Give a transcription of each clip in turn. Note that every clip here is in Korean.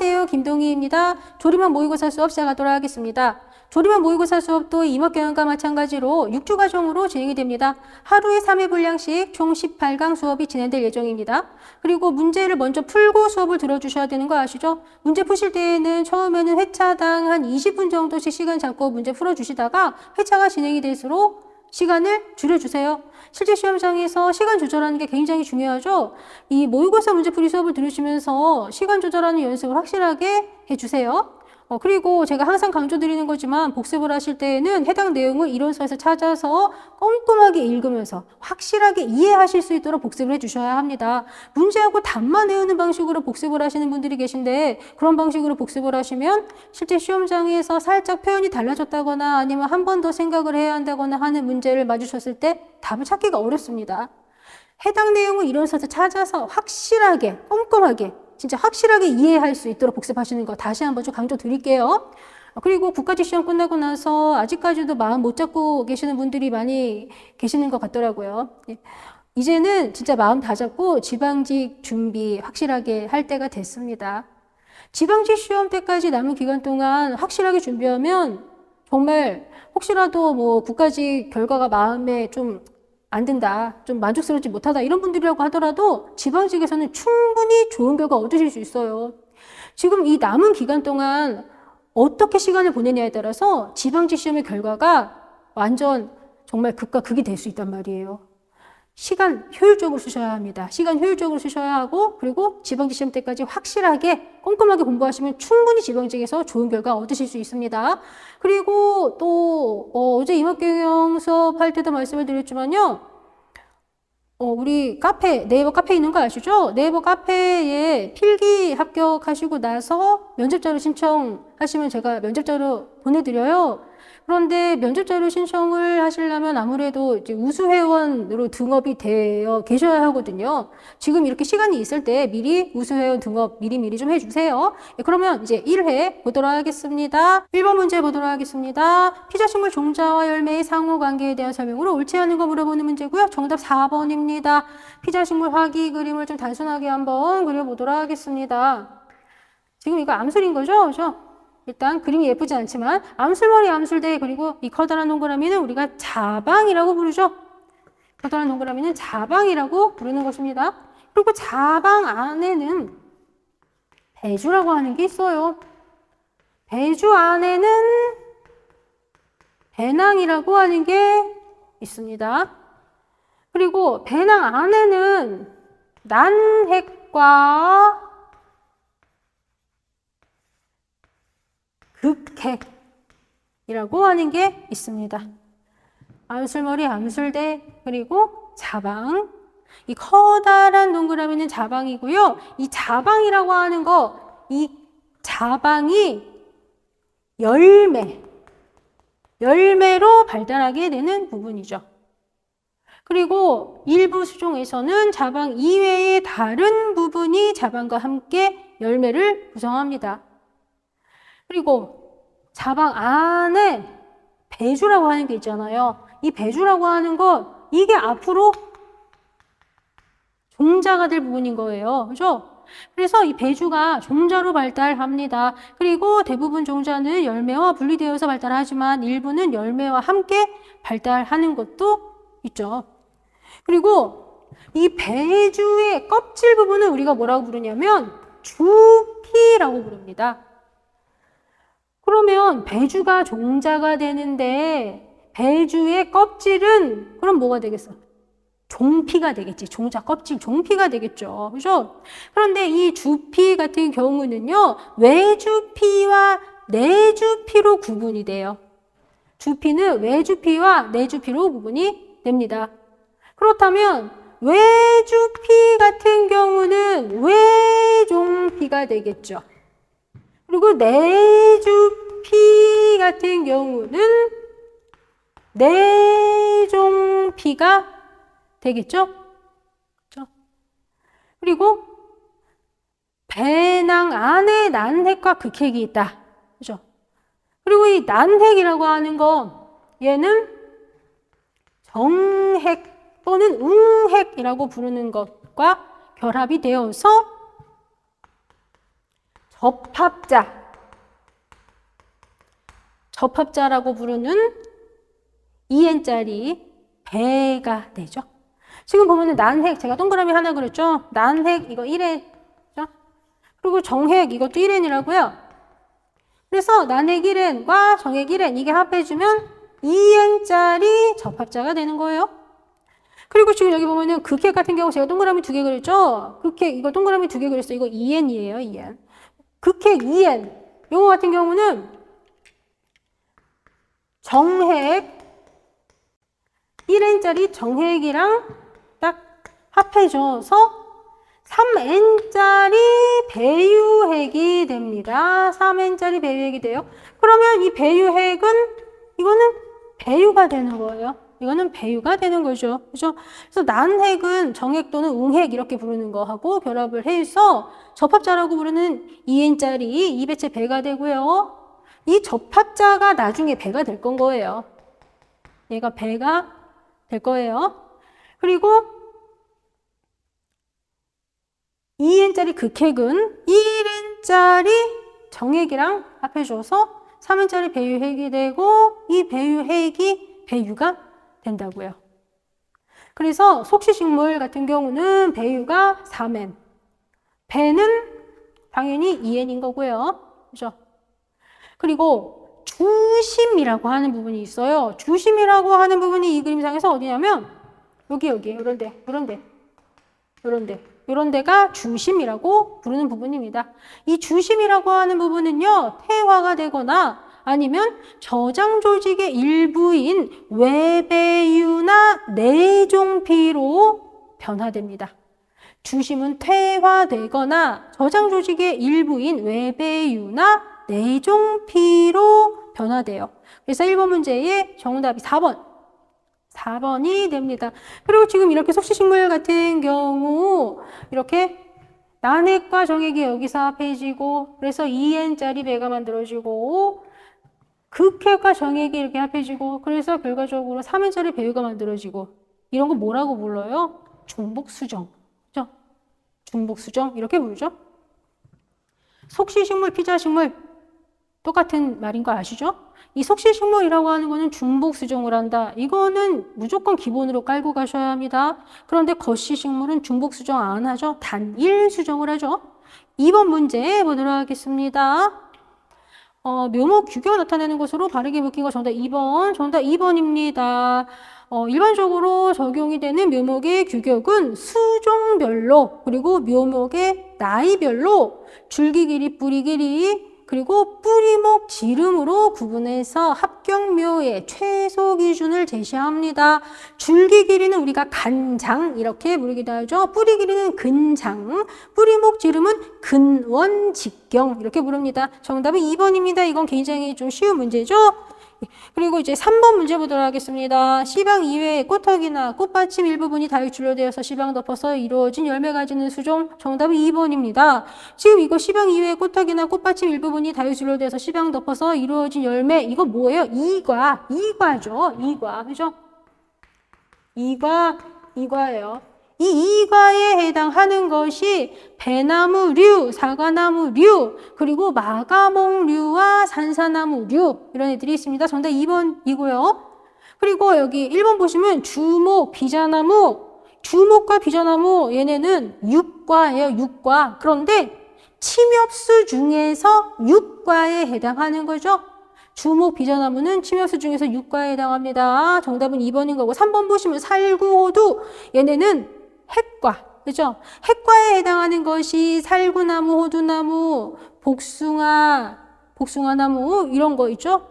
안녕하세요. 김동희입니다. 조리만 모의고사 수업 시작하도록 하겠습니다. 조리만 모의고사 수업도 임업경영과 마찬가지로 6주 과정으로 진행이 됩니다. 하루에 3회 분량씩 총 18강 수업이 진행될 예정입니다. 그리고 문제를 먼저 풀고 수업을 들어주셔야 되는 거 아시죠? 문제 푸실 때에는 처음에는 회차당 한 20분 정도씩 시간 잡고 문제 풀어주시다가 회차가 진행이 될수록 시간을 줄여주세요. 실제 시험장에서 시간 조절하는 게 굉장히 중요하죠. 이 모의고사 문제풀이 수업을 들으시면서 시간 조절하는 연습을 확실하게 해주세요. 그리고 제가 항상 강조드리는 거지만 복습을 하실 때에는 해당 내용을 이론서에서 찾아서 꼼꼼하게 읽으면서 확실하게 이해하실 수 있도록 복습을 해주셔야 합니다. 문제하고 답만 외우는 방식으로 복습을 하시는 분들이 계신데 그런 방식으로 복습을 하시면 실제 시험장에서 살짝 표현이 달라졌다거나 아니면 한 번 더 생각을 해야 한다거나 하는 문제를 마주쳤을 때 답을 찾기가 어렵습니다. 해당 내용을 이론서에서 찾아서 확실하게 꼼꼼하게 진짜 확실하게 이해할 수 있도록 복습하시는 거 다시 한번 좀 강조드릴게요. 그리고 국가직 시험 끝나고 나서 아직까지도 마음 못 잡고 계시는 분들이 많이 계시는 것 같더라고요. 이제는 진짜 마음 다 잡고 지방직 준비 확실하게 할 때가 됐습니다. 지방직 시험 때까지 남은 기간 동안 확실하게 준비하면 정말 혹시라도 뭐 국가직 결과가 마음에 좀 안 든다, 좀 만족스럽지 못하다 이런 분들이라고 하더라도 지방직에서는 충분히 좋은 결과 얻으실 수 있어요. 지금 이 남은 기간 동안 어떻게 시간을 보내냐에 따라서 지방직 시험의 결과가 완전 정말 극과 극이 될 수 있단 말이에요. 시간 효율적으로 쓰셔야 합니다. 시간 효율적으로 쓰셔야 하고 그리고 지방직 시험 때까지 확실하게 꼼꼼하게 공부하시면 충분히 지방직에서 좋은 결과 얻으실 수 있습니다. 그리고 또 어제 임업경영 수업 할 때도 말씀을 드렸지만요. 우리 카페, 네이버 카페 있는 거 아시죠? 네이버 카페에 필기 합격하시고 나서 면접자료 신청하시면 제가 면접자료 보내드려요. 그런데 면접자료 신청을 하시려면 아무래도 이제 우수회원으로 등업이 되어 계셔야 하거든요. 지금 이렇게 시간이 있을 때 미리 우수회원 등업 미리 좀 해주세요. 그러면 이제 1회 보도록 하겠습니다. 1번 문제 보도록 하겠습니다. 피자식물 종자와 열매의 상호관계에 대한 설명으로 옳지 않은 거 물어보는 문제고요. 정답 4번입니다. 피자식물 화기 그림을 좀 단순하게 한번 그려보도록 하겠습니다. 지금 이거 암술인 거죠? 그죠? 일단 그림이 예쁘지 않지만 암술머리 암술대 그리고 이 커다란 동그라미는 우리가 자방이라고 부르죠. 커다란 동그라미는 자방이라고 부르는 것입니다. 그리고 자방 안에는 배주라고 하는 게 있어요. 배주 안에는 배낭이라고 하는 게 있습니다. 그리고 배낭 안에는 난핵과 극핵이라고 하는 게 있습니다. 암술머리, 암술대, 그리고 자방. 이 커다란 동그라미는 자방이고요. 이 자방이라고 하는 거, 이 자방이 열매로 발달하게 되는 부분이죠. 그리고 일부 수종에서는 자방 이외의 다른 부분이 자방과 함께 열매를 구성합니다. 그리고 자방 안에 배주라고 하는 게 있잖아요. 이 배주라고 하는 것, 이게 앞으로 종자가 될 부분인 거예요. 그죠? 그래서 이 배주가 종자로 발달합니다. 그리고 대부분 종자는 열매와 분리되어서 발달하지만 일부는 열매와 함께 발달하는 것도 있죠. 그리고 이 배주의 껍질 부분은 우리가 뭐라고 부르냐면 주피라고 부릅니다. 그러면 배주가 종자가 되는데 배주의 껍질은 그럼 뭐가 되겠어? 종피가 되겠지. 종자 껍질 종피가 되겠죠. 그죠? 그런데 이 주피 같은 경우는요. 외주피와 내주피로 구분이 돼요. 주피는 외주피와 내주피로 구분이 됩니다. 그렇다면 외주피 같은 경우는 외종피가 되겠죠. 그리고 내주피 같은 경우는 내종피가 되겠죠? 그렇죠? 그리고 배낭 안에 난핵과 극핵이 있다. 그죠? 그리고 이 난핵이라고 하는 거 얘는 정핵 또는 웅핵이라고 부르는 것과 결합이 되어서 접합자라고 부르는 EN짜리 배가 되죠. 지금 보면은 난핵, 제가 동그라미 하나 그렸죠? 난핵, 이거 1N죠? 그리고 정핵, 이것도 1N이라고요. 그래서 난핵 1N과 정핵 1N, 이게 합해주면 EN짜리 접합자가 되는 거예요. 그리고 지금 여기 보면은 극핵 같은 경우 제가 동그라미 2개 그렸죠? 극핵, 이거 동그라미 2개 그렸어요. 이거 2N이에요, 2N. 극핵 2N. 요거 같은 경우는 정핵 1N짜리 정핵이랑 딱 합해줘서 3N짜리 배유핵이 됩니다. 3N짜리 배유핵이 돼요. 그러면 이 배유핵은 이거는 배유가 되는 거예요. 이거는 배유가 되는 거죠. 그죠? 그래서 난핵은 정핵 또는 웅핵 이렇게 부르는 거하고 결합을 해서 접합자라고 부르는 2N짜리 이배체 배가 되고요. 이 접합자가 나중에 배가 될 건 거예요. 얘가 배가 될 거예요. 그리고 2N짜리 극핵은 1N짜리 정핵이랑 합해줘서 3N짜리 배유핵이 되고 이 배유핵이 배유가 된다고요. 그래서 속시식물 같은 경우는 배유가 3N, 배는 당연히 2N인 거고요. 그죠? 그리고 주심이라고 하는 부분이 있어요. 주심이라고 하는 부분이 이 그림상에서 어디냐면 여기 이런 데가 주심이라고 부르는 부분입니다. 이 주심이라고 하는 부분은요, 태화가 되거나 아니면 저장 조직의 일부인 외배유나 내종피로 변화됩니다. 주심은 퇴화되거나 저장 조직의 일부인 외배유나 내종피로 변화돼요. 그래서 1번 문제의 정답이 4번이 됩니다. 그리고 지금 이렇게 속시식물 같은 경우 이렇게 난핵과 정핵이 여기서 합해지고 그래서 2N짜리 배가 만들어지고 극핵과 정핵이 이렇게 합해지고 그래서 결과적으로 3N짜리 배유가 만들어지고 이런 거 뭐라고 불러요? 중복수정. 그죠? 중복수정 이렇게 부르죠. 속시식물, 피자식물 똑같은 말인 거 아시죠? 이 속시식물이라고 하는 거는 중복수정을 한다. 이거는 무조건 기본으로 깔고 가셔야 합니다. 그런데 겉시식물은 중복수정 안 하죠. 단일 수정을 하죠. 2번 문제 보도록 하겠습니다. 묘목 규격을 나타내는 것으로 바르게 묶인 거 정답 2번. 정답 2번입니다. 일반적으로 적용이 되는 묘목의 규격은 수종별로 그리고 묘목의 나이별로 줄기 길이, 뿌리 길이 그리고 뿌리목 지름으로 구분해서 합격묘의 최소 기준을 제시합니다. 줄기 길이는 우리가 간장 이렇게 부르기도 하죠. 뿌리 길이는 근장, 뿌리목 지름은 근원직경 이렇게 부릅니다. 정답은 2번입니다. 이건 굉장히 좀 쉬운 문제죠. 그리고 이제 3번 문제 보도록 하겠습니다. 씨방 이외의 꽃턱이나 꽃받침 일부분이 다육줄로 되어서 씨방 덮어서 이루어진 열매 가지는 수종. 정답은 2번입니다. 지금 이거 씨방 이외의 꽃턱이나 꽃받침 일부분이 다육줄로 되어서 씨방 덮어서 이루어진 열매 이거 뭐예요? 이과죠. 이과. 그죠? 이과예요. 이 이과에 해당하는 것이 배나무류, 사과나무류, 그리고 마가목류와 산사나무류 이런 애들이 있습니다. 정답 2번이고요. 그리고 여기 1번 보시면 주목, 비자나무, 주목과 비자나무 얘네는 육과예요. 육과. 그런데 침엽수 중에서 육과에 해당하는 거죠. 주목, 비자나무는 침엽수 중에서 육과에 해당합니다. 정답은 2번인 거고 3번 보시면 살구호두 얘네는 핵과, 그죠? 핵과에 해당하는 것이 살구나무, 호두나무, 복숭아나무 이런 거 있죠?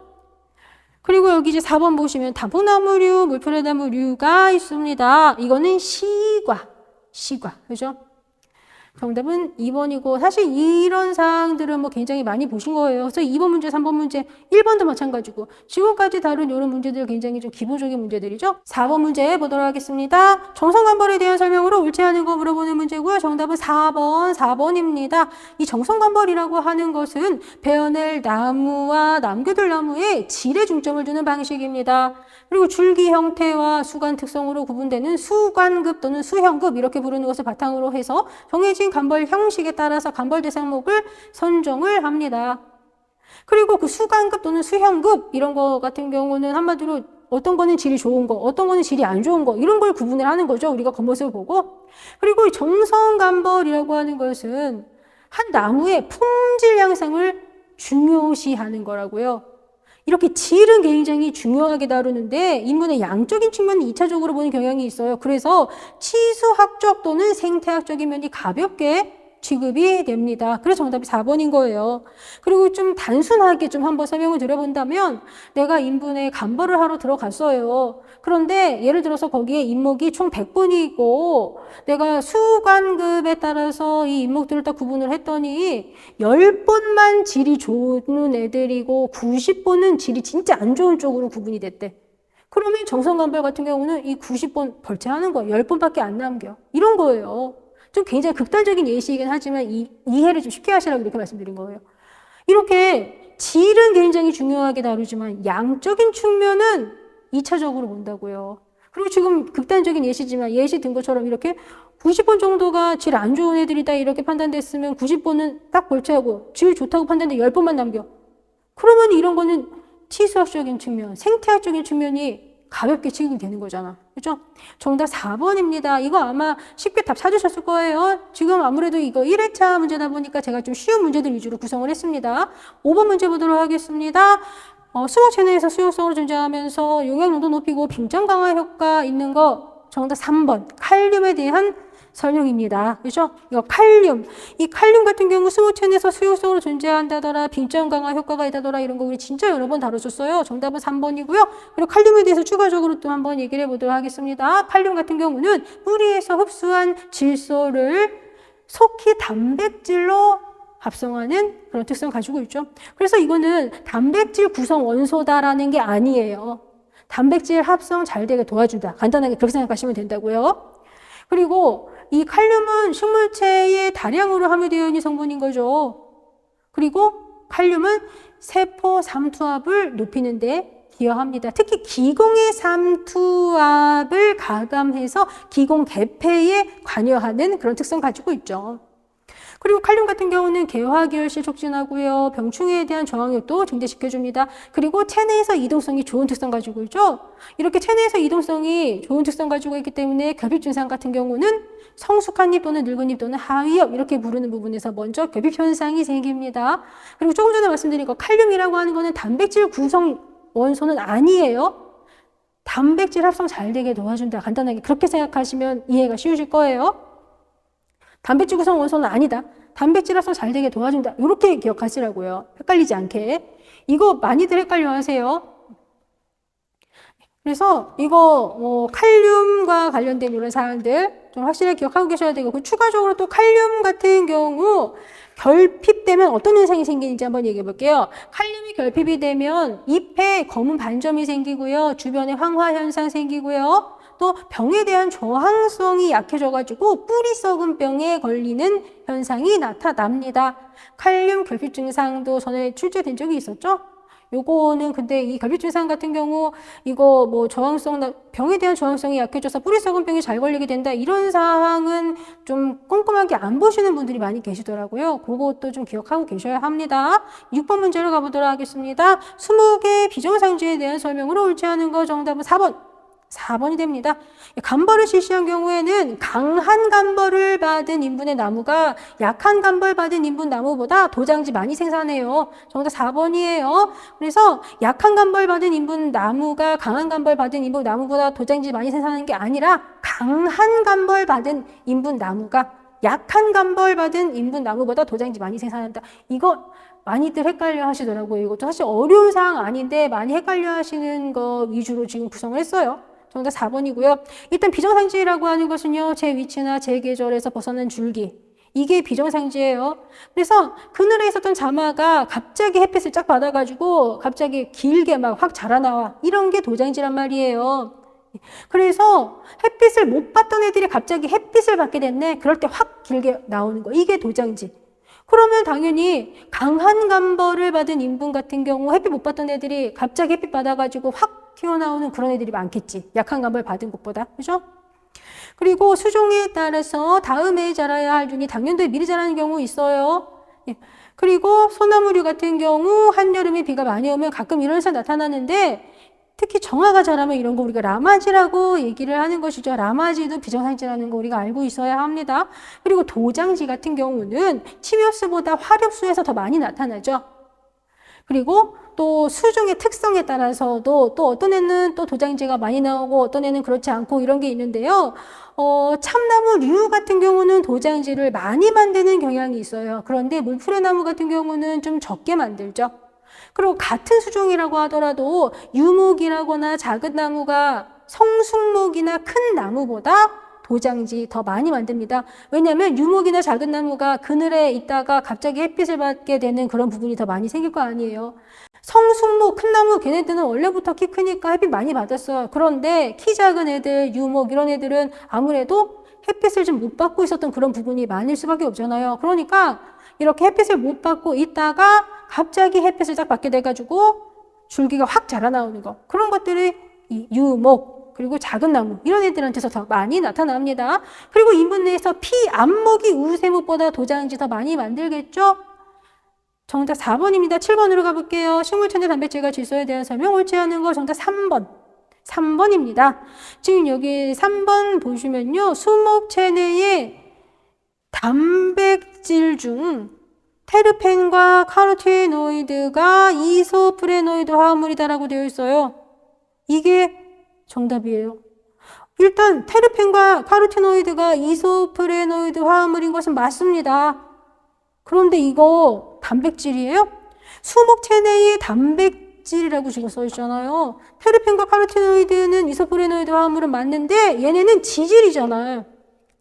그리고 여기 이제 4번 보시면 단풍나무류, 물표래나무류가 있습니다. 이거는 시과, 그죠? 정답은 2번이고 사실 이런 사항들은 뭐 굉장히 많이 보신 거예요. 그래서 2번 문제, 3번 문제, 1번도 마찬가지고 지금까지 다룬 이런 문제들 굉장히 좀 기본적인 문제들이죠. 4번 문제 보도록 하겠습니다. 정성관벌에 대한 설명으로 옳지 않은 거 물어보는 문제고요. 정답은 4번입니다. 이 정성관벌이라고 하는 것은 베어낼 나무와 남겨둘 나무에 질에 중점을 두는 방식입니다. 그리고 줄기 형태와 수관 특성으로 구분되는 수관급 또는 수형급 이렇게 부르는 것을 바탕으로 해서 정해진 구체적인 간벌 형식에 따라서 간벌 대상목을 선정을 합니다. 그리고 그 수간급 또는 수형급 이런 거 같은 경우는 한마디로 어떤 거는 질이 좋은 거, 어떤 거는 질이 안 좋은 거 이런 걸 구분을 하는 거죠. 우리가 겉모습을 보고. 그리고 이 정성간벌이라고 하는 것은 한 나무의 품질 향상을 중요시하는 거라고요. 이렇게 질은 굉장히 중요하게 다루는데 인문의 양적인 측면을 2차적으로 보는 경향이 있어요. 그래서 치수학적 또는 생태학적인 면이 가볍게 취급이 됩니다. 그래서 정답이 4번인 거예요. 그리고 좀 단순하게 좀 한번 설명을 드려본다면 내가 인분에 간벌을 하러 들어갔어요. 그런데 예를 들어서 거기에 인목이 총 100번이 있고 내가 수관급에 따라서 이 인목들을 딱 구분을 했더니 10번만 질이 좋은 애들이고 90번은 질이 진짜 안 좋은 쪽으로 구분이 됐대. 그러면 정성간벌 같은 경우는 이 90번 벌채하는 거예요. 10번밖에 안 남겨. 이런 거예요. 좀 굉장히 극단적인 예시이긴 하지만 이해를 좀 쉽게 하시라고 이렇게 말씀드린 거예요. 이렇게 질은 굉장히 중요하게 다루지만 양적인 측면은 2차적으로 본다고요. 그리고 지금 극단적인 예시지만 예시 든 것처럼 이렇게 90번 정도가 질 안 좋은 애들이다 이렇게 판단됐으면 90번은 딱 벌채하고 질 좋다고 판단돼 10번만 남겨. 그러면 이런 거는 치수학적인 측면, 생태학적인 측면이 가볍게 취급이 되는 거잖아. 그죠? 정답 4번입니다. 이거 아마 쉽게 답 찾으셨을 거예요. 지금 아무래도 이거 1회차 문제다 보니까 제가 좀 쉬운 문제들 위주로 구성을 했습니다. 5번 문제 보도록 하겠습니다. 수목 체내에서 수용성으로 존재하면서 용액 농도 높이고 빙점 강화 효과 있는 거 정답 3번. 칼륨에 대한 설명입니다. 그죠? 이거 칼륨. 이 칼륨 같은 경우 수목체내에서 수용성으로 존재한다더라, 빙점 강화 효과가 있다더라 이런 거 우리 진짜 여러 번 다뤘었어요. 정답은 3번이고요. 그리고 칼륨에 대해서 추가적으로 또 한번 얘기를 해보도록 하겠습니다. 칼륨 같은 경우는 뿌리에서 흡수한 질소를 속히 단백질로 합성하는 그런 특성을 가지고 있죠. 그래서 이거는 단백질 구성 원소다라는 게 아니에요. 단백질 합성 잘 되게 도와준다. 간단하게 그렇게 생각하시면 된다고요. 그리고 이 칼륨은 식물체의 다량으로 함유되어 있는 성분인 거죠. 그리고 칼륨은 세포 삼투압을 높이는 데 기여합니다. 특히 기공의 삼투압을 가감해서 기공 개폐에 관여하는 그런 특성 가지고 있죠. 그리고 칼륨 같은 경우는 개화결실 촉진하고요. 병충해에 대한 저항력도 증대시켜줍니다. 그리고 체내에서 이동성이 좋은 특성 가지고 있죠. 이렇게 체내에서 이동성이 좋은 특성 가지고 있기 때문에 결핍 증상 같은 경우는 성숙한 잎 또는 늙은 잎 또는 하위엽 이렇게 부르는 부분에서 먼저 결핍 현상이 생깁니다. 그리고 조금 전에 말씀드린 거 칼륨이라고 하는 거는 단백질 구성 원소는 아니에요. 단백질 합성 잘 되게 도와준다. 간단하게 그렇게 생각하시면 이해가 쉬우실 거예요. 단백질 구성 원소는 아니다. 단백질 합성 잘 되게 도와준다. 이렇게 기억하시라고요. 헷갈리지 않게. 이거 많이들 헷갈려 하세요. 그래서 이거 칼륨과 관련된 이런 사항들 좀 확실하게 기억하고 계셔야 되고 추가적으로 또 칼륨 같은 경우 결핍되면 어떤 현상이 생기는지 한번 얘기해 볼게요. 칼륨이 결핍이 되면 잎에 검은 반점이 생기고요. 주변에 황화 현상 생기고요. 또 병에 대한 저항성이 약해져가지고 뿌리 썩은 병에 걸리는 현상이 나타납니다. 칼륨 결핍 증상도 전에 출제된 적이 있었죠? 요거는 근데 이 결핍 증상 같은 경우 이거 뭐 병에 대한 저항성이 약해져서 뿌리 썩은 병이 잘 걸리게 된다 이런 사항은 좀 꼼꼼하게 안 보시는 분들이 많이 계시더라고요. 그것도 좀 기억하고 계셔야 합니다. 6번 문제로 가보도록 하겠습니다. 수목의 비정상지에 대한 설명으로 옳지 않은 거 정답은 4번이 됩니다. 간벌을 실시한 경우에는 강한 간벌을 받은 인분의 나무가 약한 간벌 받은 인분 나무보다 도장지 많이 생산해요. 정답 4번이에요. 그래서 약한 간벌 받은 인분 나무가 강한 간벌 받은 인분 나무보다 도장지 많이 생산하는 게 아니라 강한 간벌 받은 인분 나무가 약한 간벌 받은 인분 나무보다 도장지 많이 생산한다. 이거 많이들 헷갈려 하시더라고요. 이것도 사실 어려운 사항 아닌데 많이 헷갈려 하시는 거 위주로 지금 구성을 했어요. 정답 4번이고요. 일단 비정상지라고 하는 것은요. 제 위치나 제 계절에서 벗어난 줄기. 이게 비정상지예요. 그래서 그늘에 있었던 자마가 갑자기 햇빛을 쫙 받아가지고 갑자기 길게 막 확 자라나와. 이런 게 도장지란 말이에요. 그래서 햇빛을 못 받던 애들이 갑자기 햇빛을 받게 됐네. 그럴 때 확 길게 나오는 거. 이게 도장지. 그러면 당연히 강한 간벌을 받은 인분 같은 경우 햇빛 못 받던 애들이 갑자기 햇빛 받아가지고 확 튀어나오는 그런 애들이 많겠지. 약한 간벌 받은 것보다. 그죠? 그리고 수종에 따라서 다음에 자라야 할 jun이 당년도에 미리 자라는 경우 있어요. 예. 그리고 소나무류 같은 경우 한여름에 비가 많이 오면 가끔 이런 현상 나타나는데 특히 정화가 자라면 이런 거 우리가 라마지라고 얘기를 하는 것이죠. 라마지도 비정상지라는 거 우리가 알고 있어야 합니다. 그리고 도장지 같은 경우는 침엽수보다 화렵수에서 더 많이 나타나죠. 그리고 또 수종의 특성에 따라서도 또 어떤 애는 또 도장지가 많이 나오고 어떤 애는 그렇지 않고 이런 게 있는데요. 참나무류 같은 경우는 도장지를 많이 만드는 경향이 있어요. 그런데 물풀의나무 같은 경우는 좀 적게 만들죠. 그리고 같은 수종이라고 하더라도 유목이라거나 작은 나무가 성숙목이나 큰 나무보다 도장지 더 많이 만듭니다. 왜냐하면 유목이나 작은 나무가 그늘에 있다가 갑자기 햇빛을 받게 되는 그런 부분이 더 많이 생길 거 아니에요. 성숙목, 큰 나무 걔네들은 원래부터 키 크니까 햇빛 많이 받았어요. 그런데 키 작은 애들, 유목 이런 애들은 아무래도 햇빛을 좀 못 받고 있었던 그런 부분이 많을 수밖에 없잖아요. 그러니까 이렇게 햇빛을 못 받고 있다가 갑자기 햇빛을 딱 받게 돼가지고 줄기가 확 자라나오는 거. 그런 것들이 이 유목, 그리고 작은 나무 이런 애들한테서 더 많이 나타납니다. 그리고 인분 내에서 피암목이 우세목보다 도장지 더 많이 만들겠죠? 정답 4번입니다. 7번으로 가볼게요. 식물천재 단백질과 질소에 대한 설명 옳지 않은 거 정답 3번. 3번입니다. 지금 여기 3번 보시면요. 수목 체내에 단백질 중 테르펜과 카로티노이드가 이소프레노이드 화합물이다라고 되어 있어요. 이게 정답이에요. 일단 테르펜과 카로티노이드가 이소프레노이드 화합물인 것은 맞습니다. 그런데 이거 단백질이에요? 수목 체내의 단백질이라고 지금 써 있잖아요. 테르펜과 카로티노이드는 이소프레노이드 화합물은 맞는데 얘네는 지질이잖아요.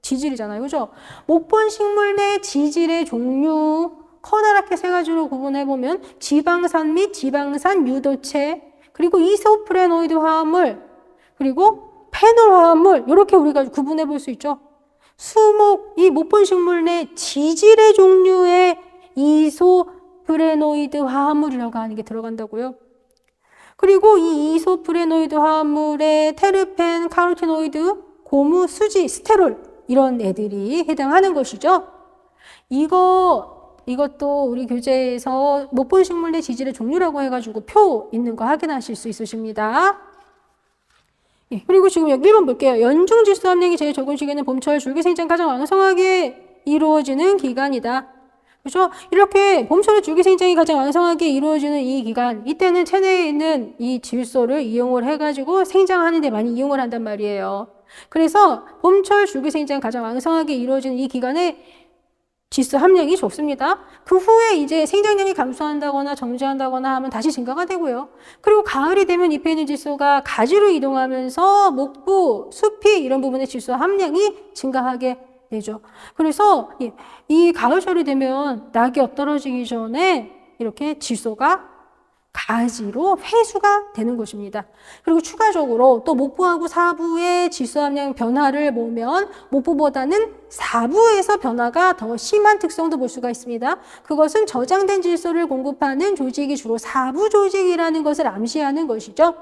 지질이잖아요. 그죠? 목본 식물 내 지질의 종류 커다랗게 세 가지로 구분해보면 지방산 및 지방산 유도체, 그리고 이소프레노이드 화합물, 그리고 페놀 화합물 이렇게 우리가 구분해 볼 수 있죠. 수목, 이 목본 식물 내 지질의 종류의 이소프레노이드 화합물이라고 하는 게 들어간다고요. 그리고 이 이소프레노이드 화합물에 테르펜, 카로티노이드, 고무, 수지, 스테롤 이런 애들이 해당하는 것이죠. 이것도 우리 교재에서 목본 식물 내 지질의 종류라고 해가지고 표 있는 거 확인하실 수 있으십니다. 예, 그리고 지금 여기 1번 볼게요. 연중 질소 함량이 제일 적은 시기는 봄철 줄기 생장 가장 왕성하게 이루어지는 기간이다. 그렇죠? 이렇게 봄철에 줄기 생장이 가장 왕성하게 이루어지는 이 기간, 이때는 체내에 있는 이 질소를 이용을 해가지고 생장하는 데 많이 이용을 한단 말이에요. 그래서 봄철 줄기 생장 가장 왕성하게 이루어지는 이 기간에 질소 함량이 좋습니다. 그 후에 이제 생장량이 감소한다거나 정지한다거나 하면 다시 증가가 되고요. 그리고 가을이 되면 잎에 있는 질소가 가지로 이동하면서 목부, 숲이 이런 부분의 질소 함량이 증가하게 되죠. 그래서 이 가을철이 되면 낙엽 떨어지기 전에 이렇게 질소가 가지로 회수가 되는 것입니다. 그리고 추가적으로 또 목부하고 사부의 질소 함량 변화를 보면 목부보다는 사부에서 변화가 더 심한 특성도 볼 수가 있습니다. 그것은 저장된 질소를 공급하는 조직이 주로 사부 조직이라는 것을 암시하는 것이죠.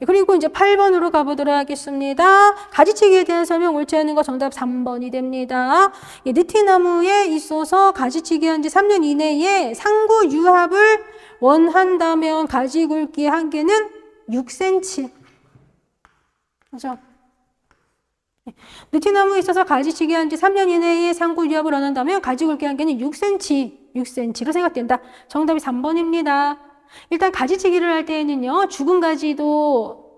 그리고 이제 8번으로 가보도록 하겠습니다. 가지치기에 대한 설명 옳지 않은 거 정답 3번이 됩니다. 느티나무에 있어서 가지치기 한 지 3년 이내에 상구 유합을 원한다면 가지 굵기 한계는 6cm. 그죠? 느티나무에 있어서 가지치기 한 지 3년 이내에 상구 유합을 원한다면 가지 굵기 한계는 6cm로 생각된다. 정답이 3번입니다. 일단 가지치기를 할 때에는요, 죽은 가지도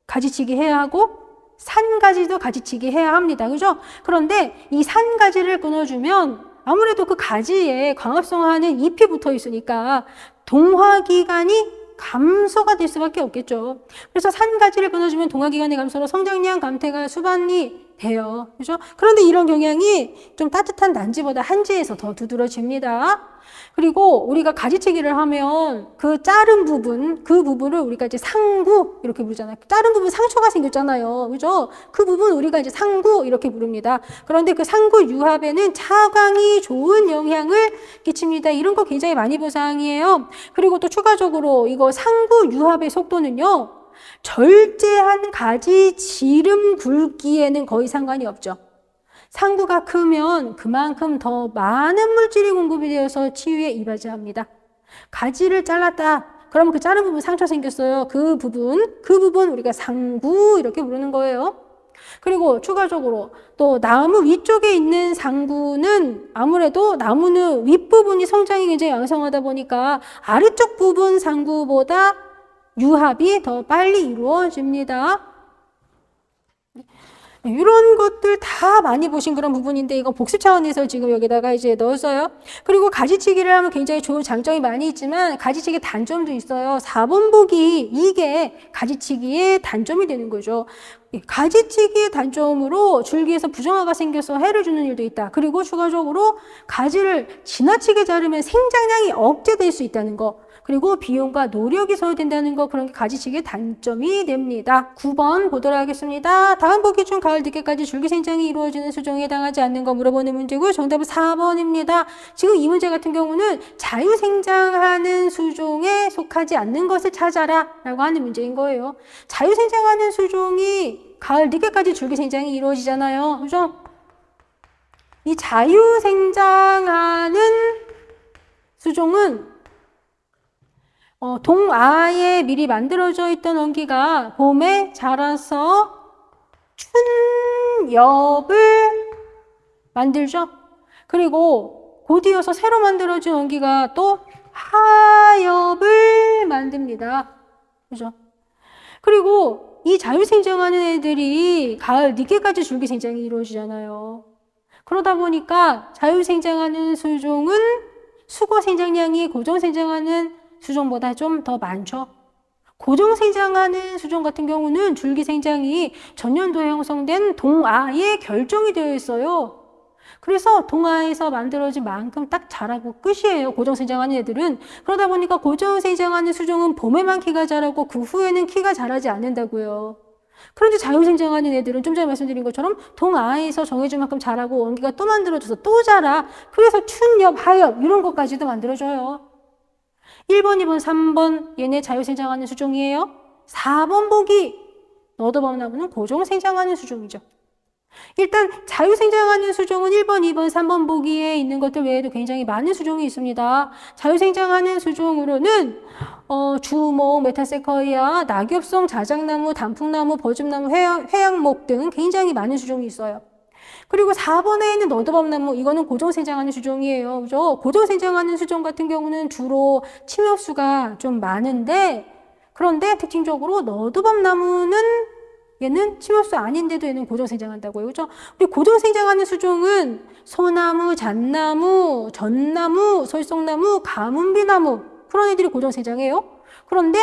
가지치기 해야 하고 산 가지도 가지치기 해야 합니다. 그죠? 그런데 이 산 가지를 끊어주면 아무래도 그 가지에 광합성하는 잎이 붙어 있으니까 동화기간이 감소가 될 수밖에 없겠죠. 그래서 산 가지를 끊어주면 동화기간의 감소로 성장량 감퇴가 수반이 돼요. 그죠? 그런데 이런 경향이 좀 따뜻한 난지보다 한지에서 더 두드러집니다. 그리고 우리가 가지치기를 하면 그 자른 부분, 그 부분을 우리가 이제 상구 이렇게 부르잖아요. 자른 부분 상처가 생겼잖아요. 그죠? 그 부분 우리가 이제 상구 이렇게 부릅니다. 그런데 그 상구 유합에는 차광이 좋은 영향을 끼칩니다. 이런 거 굉장히 많이 본 사항이에요. 그리고 또 추가적으로 이거 상구 유합의 속도는요, 절제한 가지 지름 굵기에는 거의 상관이 없죠. 상구가 크면 그만큼 더 많은 물질이 공급이 되어서 치유에 이바지합니다. 가지를 잘랐다. 그러면 그 자른 부분 상처 생겼어요. 그 부분 우리가 상구 이렇게 부르는 거예요. 그리고 추가적으로 또 나무 위쪽에 있는 상구는 아무래도 나무는 윗부분이 성장이 굉장히 왕성하다 보니까 아래쪽 부분 상구보다 유합이 더 빨리 이루어집니다. 이런 것들 다 많이 보신 그런 부분인데 이거 복습 차원에서 지금 여기다가 이제 넣었어요. 그리고 가지치기를 하면 굉장히 좋은 장점이 많이 있지만 가지치기 단점도 있어요. 4번 보기 이게 가지치기의 단점이 되는 거죠. 가지치기의 단점으로 줄기에서 부정화가 생겨서 해를 주는 일도 있다. 그리고 추가적으로 가지를 지나치게 자르면 생장량이 억제될 수 있다는 거. 그리고 비용과 노력이 소요된다는 거, 그런 게 가지치기의 단점이 됩니다. 9번 보도록 하겠습니다. 다음 보기 중 가을 늦게까지 줄기 생장이 이루어지는 수종에 해당하지 않는 거 물어보는 문제고요. 정답은 4번입니다. 지금 이 문제 같은 경우는 자유생장하는 수종에 속하지 않는 것을 찾아라 라고 하는 문제인 거예요. 자유생장하는 수종이 가을 늦게까지 줄기 생장이 이루어지잖아요. 그죠? 이 자유생장하는 수종은 동아에 미리 만들어져 있던 원기가 봄에 자라서 춘엽을 만들죠. 그리고 곧이어서 새로 만들어진 원기가 또 하엽을 만듭니다. 그죠? 그리고 이 자유생장하는 애들이 가을 늦게까지 줄기생장이 이루어지잖아요. 그러다 보니까 자유생장하는 수종은 수거생장량이 고정생장하는 수종보다 좀 더 많죠. 고정생장하는 수종 같은 경우는 줄기생장이 전년도에 형성된 동아에 결정이 되어 있어요. 그래서 동아에서 만들어진 만큼 딱 자라고 끝이에요. 고정생장하는 애들은. 그러다 보니까 고정생장하는 수종은 봄에만 키가 자라고 그 후에는 키가 자라지 않는다고요. 그런데 자유생장하는 애들은 좀 전에 말씀드린 것처럼 동아에서 정해진 만큼 자라고 원기가 또 만들어져서 또 자라. 그래서 춘엽, 하엽 이런 것까지도 만들어져요. 1번, 2번, 3번 얘네 자유생장하는 수종이에요. 4번 보기 너도밤나무는 고정생장하는 수종이죠. 일단 자유생장하는 수종은 1번, 2번, 3번 보기에 있는 것들 외에도 굉장히 많은 수종이 있습니다. 자유생장하는 수종으로는 주목, 메타세커이아, 낙엽송, 자작나무, 단풍나무, 버즘나무, 회양목 등 굉장히 많은 수종이 있어요. 그리고 4번에 있는 너도밤나무, 이거는 고정생장하는 수종이에요. 그죠? 고정생장하는 수종 같은 경우는 주로 침엽수가 좀 많은데, 그런데 특징적으로 너도밤나무는 얘는 침엽수 아닌데도 얘는 고정생장한다고요. 그죠? 우리 고정생장하는 수종은 소나무, 잣나무, 전나무, 솔송나무, 가문비나무, 그런 애들이 고정생장해요. 그런데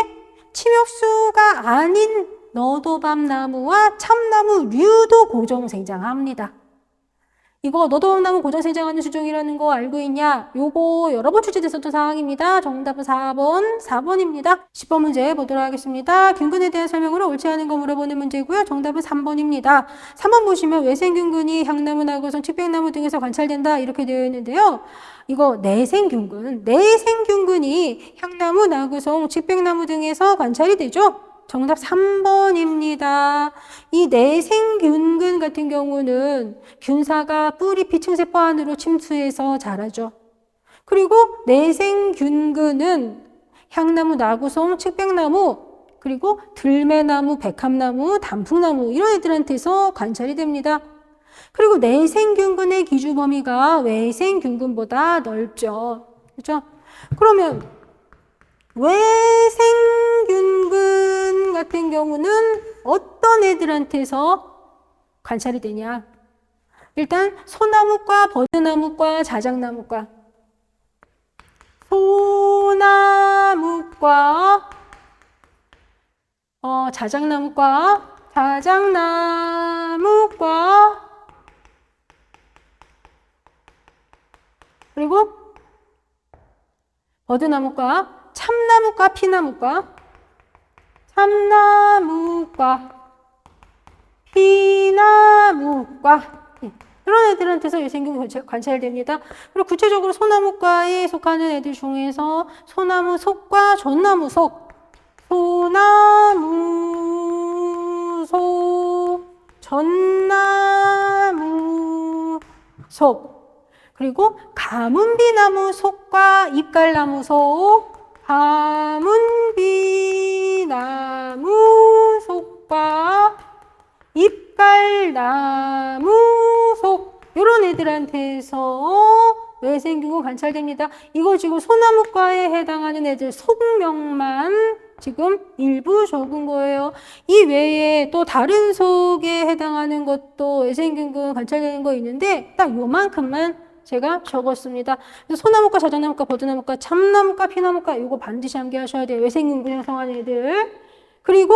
침엽수가 아닌 너도밤나무와 참나무류도 고정생장합니다. 이거 너도밤나무 고정생장하는 수종이라는 거 알고 있냐? 요거 여러 번 출제됐었던 사항입니다. 정답은 4번입니다. 10번 문제 보도록 하겠습니다. 균근에 대한 설명으로 옳지 않은 거 물어보는 문제고요. 정답은 3번입니다. 3번 보시면 외생균근이 향나무, 나고성, 측백나무 등에서 관찰된다 이렇게 되어 있는데요. 이거 내생균근이 향나무, 나고성, 측백나무 등에서 관찰이 되죠. 정답 3번입니다. 이 내생균근 같은 경우는 균사가 뿌리 피층세포 안으로 침투해서 자라죠. 그리고 내생균근은 향나무, 나고성, 측백나무, 그리고 들매나무, 백합나무, 단풍나무 이런 애들한테서 관찰이 됩니다. 그리고 내생균근의 기주 범위가 외생균근보다 넓죠. 그렇죠? 그러면 외생균근 같은 경우는 어떤 애들한테서 관찰이 되냐? 일단 소나무과 버드나무과 자작나무과 소나무과 자작나무과 그리고 버드나무과 참나무과 피나무과 이런 애들한테서 외생균 관찰됩니다. 그리고 구체적으로 소나무과에 속하는 애들 중에서 소나무 속과 전나무 속, 소나무 속, 전나무 속, 그리고 가문비나무 속과 잎갈나무 속, 가문비나무 속과 잎갈나무 속, 이런 애들한테서 외생균군 관찰됩니다. 이거 지금 소나무과에 해당하는 애들 속명만 지금 일부 적은 거예요. 이 외에 또 다른 속에 해당하는 것도 외생균군 관찰되는 거 있는데 딱 요만큼만 제가 적었습니다. 소나무과, 자작나무과, 버드나무과, 참나무과, 피나무과 이거 반드시 암기하셔야 돼요. 외생균군 형성하는 애들. 그리고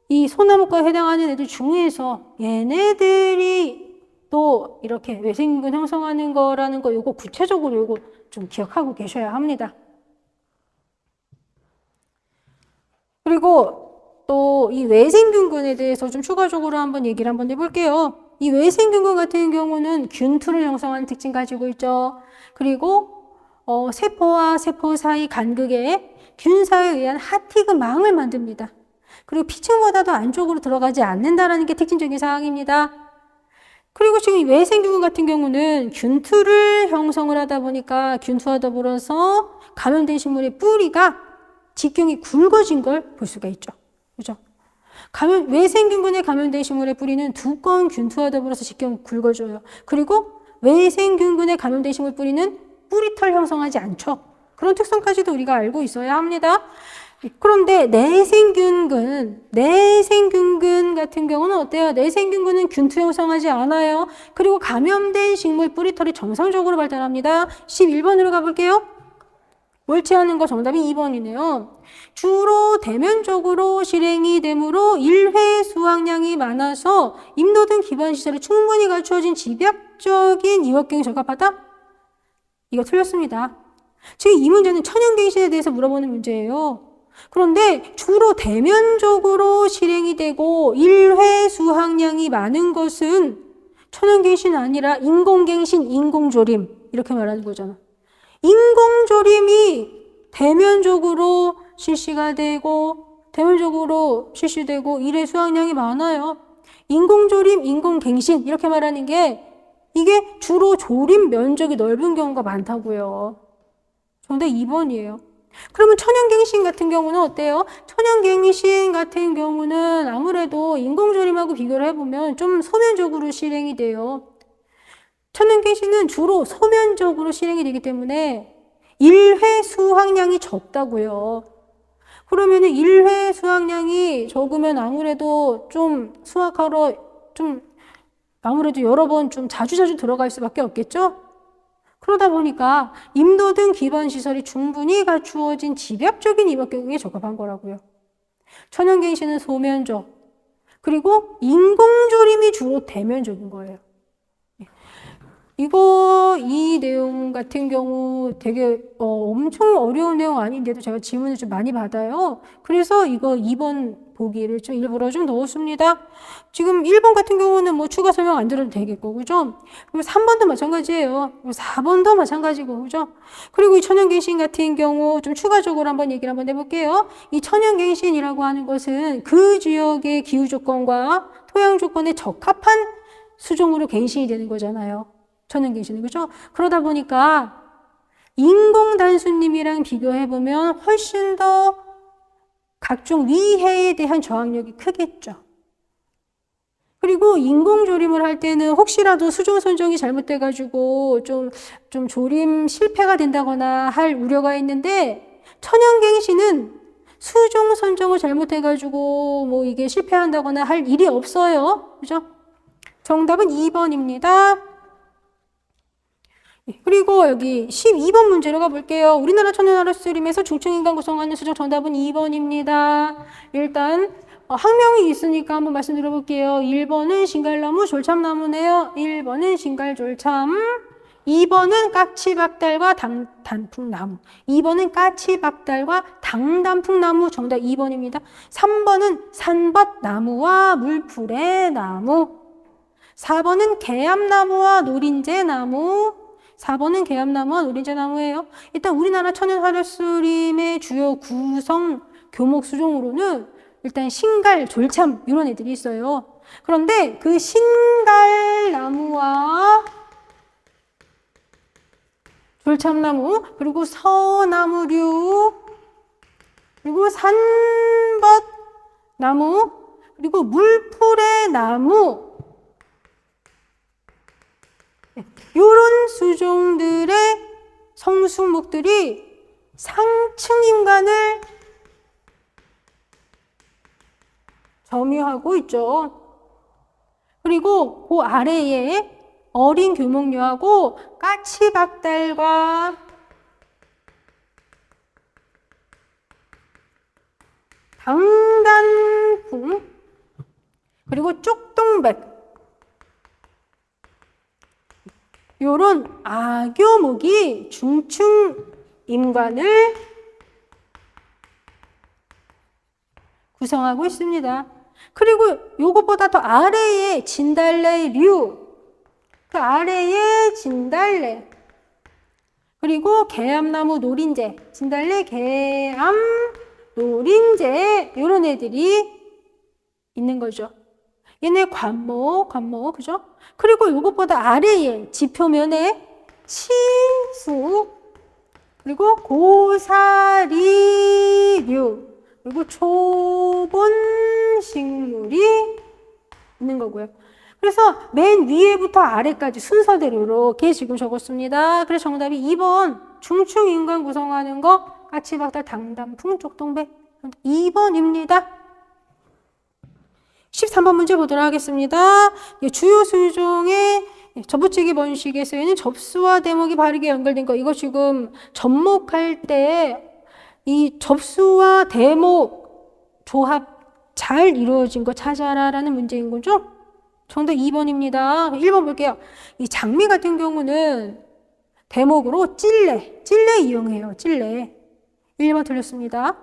이 소나무과에 해당하는 애들 중에서 얘네들이 또 이렇게 외생균군 형성하는 거라는 거 요거 구체적으로 요거 좀 기억하고 계셔야 합니다. 그리고 또 이 외생균군에 대해서 좀 추가적으로 한번 얘기를 한번 해볼게요. 이 외생균군 같은 경우는 균투를 형성하는 특징 가지고 있죠. 그리고 세포와 세포 사이 간극에 균사에 의한 하티그망을 만듭니다. 그리고 피층보다도 안쪽으로 들어가지 않는다는 게 특징적인 사항입니다. 그리고 지금 이 외생균군 같은 경우는 균투를 형성을 하다 보니까 균투와 더불어서 감염된 식물의 뿌리가 직경이 굵어진 걸 볼 수가 있죠. 그죠? 외생균군에 감염된 식물의 뿌리는 두꺼운 균투와 더불어서 직경이 굵어져요. 그리고 외생균군에 감염된 식물 뿌리는 뿌리털 형성하지 않죠. 그런 특성까지도 우리가 알고 있어야 합니다. 그런데 내생균군 같은 경우는 어때요? 내생균군은 균투 형성하지 않아요. 그리고 감염된 식물 뿌리털이 정상적으로 발달합니다. 11번으로 가볼게요. 옳지 않은 거 정답이 2번이네요. 주로 대면적으로 실행이 되므로 1회 수확량이 많아서 임도 등 기반 시설이 충분히 갖추어진 집약적인 이워경에 적합하다? 이거 틀렸습니다. 지금 이 문제는 천연갱신에 대해서 물어보는 문제예요. 그런데 주로 대면적으로 실행이 되고 1회 수확량이 많은 것은 천연갱신이 아니라 인공갱신, 인공조림 이렇게 말하는 거잖아. 인공조림이 대면적으로 실시가 되고 대면적으로 실시되고 1회 수확량이 많아요. 인공조림, 인공갱신 이렇게 말하는 게 이게 주로 조림 면적이 넓은 경우가 많다고요. 정답 2번이에요. 그러면 천연갱신 같은 경우는 어때요? 천연갱신 같은 경우는 아무래도 인공조림하고 비교를 해보면 좀 소면적으로 실행이 돼요. 천연갱신은 주로 소면적으로 실행이 되기 때문에 1회 수확량이 적다고요. 그러면 1회 수확량이 적으면 아무래도 좀 수확하러 아무래도 여러 번 좀 자주 들어갈 수밖에 없겠죠? 그러다 보니까 임도 등 기반 시설이 충분히 갖추어진 집약적인 임업경에 적합한 거라고요. 천연갱신은 소면적, 그리고 인공조림이 주로 대면적인 거예요. 이 내용 같은 경우 되게 엄청 어려운 내용 아닌데도 제가 질문을 좀 많이 받아요. 그래서 이거 2번 보기를 좀 일부러 좀 넣었습니다. 지금 1번 같은 경우는 뭐 추가 설명 안 들어도 되겠고, 그죠? 그리고 3번도 마찬가지예요. 4번도 마찬가지고, 그죠? 그리고 이 천연갱신 같은 경우 좀 추가적으로 한번 얘기를 한번 해볼게요. 이 천연갱신이라고 하는 것은 그 지역의 기후 조건과 토양 조건에 적합한 수종으로 갱신이 되는 거잖아요. 천연갱신은, 그죠? 그러다 보니까 인공 단수님이랑 비교해보면 훨씬 더 각종 위해에 대한 저항력이 크겠죠. 그리고 인공조림을 할 때는 혹시라도 수종 선정이 잘못돼가지고 좀 조림 실패가 된다거나 할 우려가 있는데 천연갱신은 수종 선정을 잘못해가지고 뭐 이게 실패한다거나 할 일이 없어요. 그죠? 정답은 2번입니다. 그리고 여기 12번 문제로 가볼게요. 우리나라 천연하루스림에서 중증인간 구성하는 수종 정답은 2번입니다. 일단 학명이 있으니까 한번 말씀드려볼게요. 1번은 신갈나무, 졸참나무네요. 1번은 신갈졸참. 2번은 까치박달과 단풍나무. 2번은 까치박달과 당단풍나무. 정답 2번입니다. 3번은 산벗나무와 물풀의 나무. 4번은 개암나무와 노린재나무. 4번은 개암나무와 노린재나무예요. 일단 우리나라 천연하루스림의 주요 구성 교목 수종으로는 일단 신갈, 졸참 이런 애들이 있어요. 그런데 그 신갈나무와 졸참나무, 그리고 서나무류, 그리고 산벗나무, 그리고 물풀의 나무, 이런 수종들의 성수목들이 상층 임관을 점유하고 있죠. 그리고 그 아래에 어린 교목류하고 까치박달과 당단풍, 그리고 쪽동백, 요런 악교목이 중층 임관을 구성하고 있습니다. 그리고 요것보다 더 아래에 진달래류, 그 아래에 진달래, 그리고 개암나무 노린재, 진달래, 개암, 노린재 이런 애들이 있는 거죠. 얘네 관목, 그죠? 그리고 요것보다 아래에 지표면에 치수, 그리고 고사리류, 그리고 초본식물이 있는 거고요. 그래서 맨 위에부터 아래까지 순서대로 이렇게 지금 적었습니다. 그래서 정답이 2번 중층 인간 구성하는 거 까치박달, 당단풍, 쪽동백 2번입니다. 13번 문제 보도록 하겠습니다. 주요 수종의 접붙이기 번식에 쓰이는 접수와 대목이 바르게 연결된 거, 이거 지금 접목할 때 이 접수와 대목 조합 잘 이루어진 거 찾아라 라는 문제인 거죠. 정답 2번입니다. 1번 볼게요. 이 장미 같은 경우는 대목으로 찔레 이용해요. 찔레. 1번 틀렸습니다.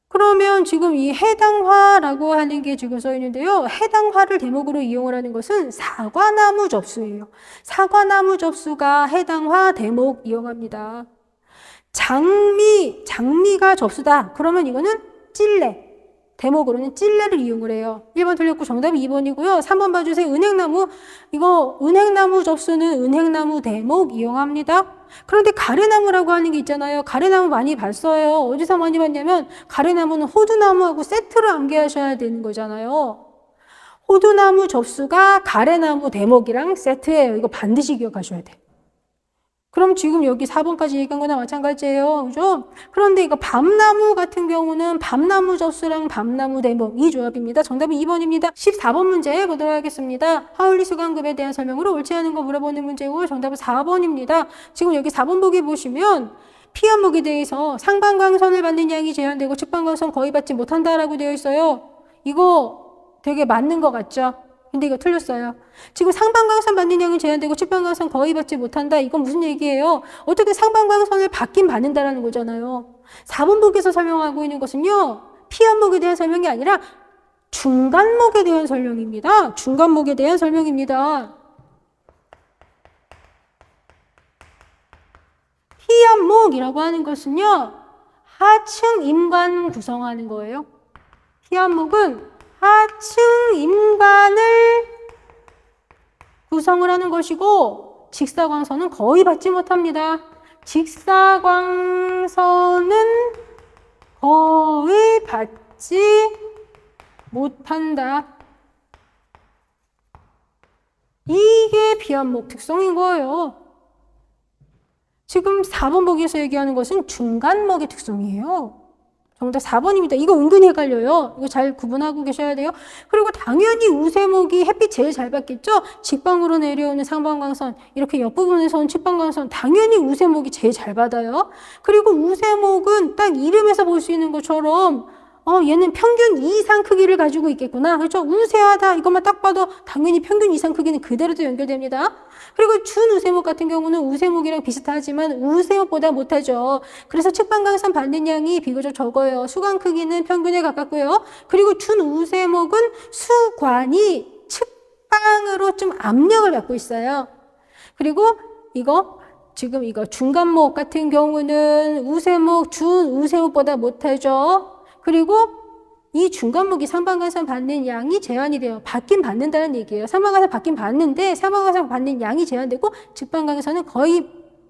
그러면 지금 이 해당화라고 하는 게 지금 써 있는데요. 해당화를 대목으로 이용을 하는 것은 사과나무 접수예요. 사과나무 접수가 해당화 대목 이용합니다. 장미가 접수다. 그러면 이거는 찔레. 대목으로는 찔레를 이용을 해요. 1번 틀렸고 정답이 2번이고요. 3번 봐주세요. 은행나무. 이거 은행나무 접수는 은행나무 대목 이용합니다. 그런데 가래나무라고 하는 게 있잖아요. 가래나무 많이 봤어요. 어디서 많이 봤냐면 가래나무는 호두나무하고 세트로 암기하셔야 되는 거잖아요. 호두나무 접수가 가래나무 대목이랑 세트예요. 이거 반드시 기억하셔야 돼요. 그럼 지금 여기 4번까지 얘기한 거나 마찬가지예요. 그죠? 그런데 이거 밤나무 같은 경우는 밤나무 접수랑 밤나무 대목 이 조합입니다. 정답은 2번입니다. 14번 문제 보도록 하겠습니다. 하울리 수강급에 대한 설명으로 옳지 않은 거 물어보는 문제고 정답은 4번입니다. 지금 여기 4번 보기 보시면 피한목에 대해서 상반광선을 받는 양이 제한되고 측반광선 거의 받지 못한다라고 되어 있어요. 이거 되게 맞는 것 같죠? 근데 이거 틀렸어요. 지금 상반광선 받는 양이 제한되고 측반광선 거의 받지 못한다. 이건 무슨 얘기예요? 어떻게 상반광선을 받긴 받는다라는 거잖아요. 4번 보기에서 설명하고 있는 것은요. 피한목에 대한 설명이 아니라 중간목에 대한 설명입니다. 중간목에 대한 설명입니다. 피한목이라고 하는 것은요. 하층 임관 구성하는 거예요. 피한목은 하층 임관을 구성을 하는 것이고 직사광선은 거의 받지 못합니다. 직사광선은 거의 받지 못한다. 이게 피한목 특성인 거예요. 지금 4번 보기에서 얘기하는 것은 중간목의 특성이에요. 정답 4번입니다. 이거 은근히 헷갈려요. 이거 잘 구분하고 계셔야 돼요. 그리고 당연히 우세목이 햇빛 제일 잘 받겠죠? 직방으로 내려오는 상반광선, 이렇게 옆부분에서 온 측방광선, 당연히 우세목이 제일 잘 받아요. 그리고 우세목은 딱 이름에서 볼 수 있는 것처럼 얘는 평균 이상 크기를 가지고 있겠구나. 그렇죠? 우세하다. 이것만 딱 봐도 당연히 평균 이상 크기는 그대로도 연결됩니다. 그리고 준우세목 같은 경우는 우세목이랑 비슷하지만 우세목보다 못하죠. 그래서 측방광선 받는 양이 비교적 적어요. 수관 크기는 평균에 가깝고요. 그리고 준우세목은 수관이 측방으로 좀 압력을 받고 있어요. 그리고 이거 지금 이거 중간목 같은 경우는 우세목, 준우세목보다 못하죠. 그리고 이 중간목이 상반가에서 받는 양이 제한이 돼요. 받긴 받는다는 얘기예요. 상반가에서 받긴 받는데 상반가에서 받는 양이 제한되고 직방강에서는 거의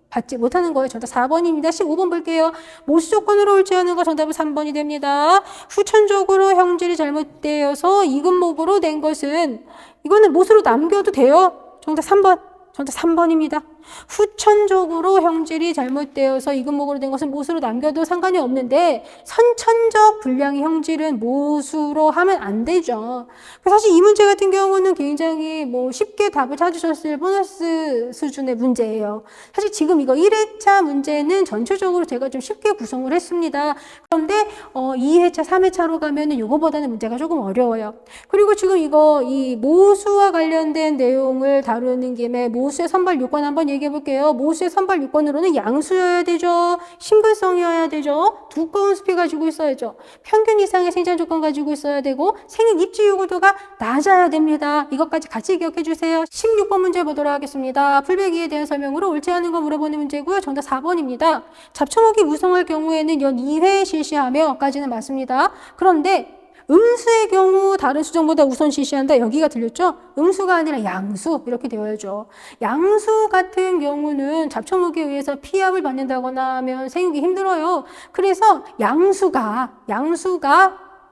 받지 못하는 거예요. 정답 4번입니다. 15번 볼게요. 모수 조건으로 옳지 않은 거 정답은 3번이 됩니다. 후천적으로 형질이 잘못되어서 이금목으로 된 것은 이거는 모수로 남겨도 돼요. 정답 3번. 정답 3번입니다. 후천적으로 형질이 잘못되어서 이금목으로 된 것은 모수로 남겨도 상관이 없는데 선천적 불량의 형질은 모수로 하면 안 되죠. 사실 이 문제 같은 경우는 굉장히 뭐 쉽게 답을 찾으셨을 보너스 수준의 문제예요. 사실 지금 이거 1회차 문제는 전체적으로 제가 좀 쉽게 구성을 했습니다. 그런데 2회차, 3회차로 가면은 이거보다는 문제가 조금 어려워요. 그리고 지금 이거 이 모수와 관련된 내용을 다루는 김에 모수의 선발 요건 한번 얘기해 볼게요. 모수의 선발 요건으로는 양수여야 되죠. 심근성이어야 되죠. 두꺼운 숲이 가지고 있어야죠. 평균 이상의 생장 조건 가지고 있어야 되고 생일 입지 요구도가 낮아야 됩니다. 이것까지 같이 기억해 주세요. 16번 문제 보도록 하겠습니다. 풀배기에 대한 설명으로 옳지 않은 거 물어보는 문제고요. 정답 4번입니다. 잡초목이 무성할 경우에는 연 2회 실시하며까지는 맞습니다. 그런데 음수의 경우 다른 수정보다 우선 실시한다. 여기가 들렸죠? 음수가 아니라 양수 이렇게 되어야죠. 양수 같은 경우는 잡초목에 의해서 피압을 받는다거나 하면 생육이 힘들어요. 그래서 양수가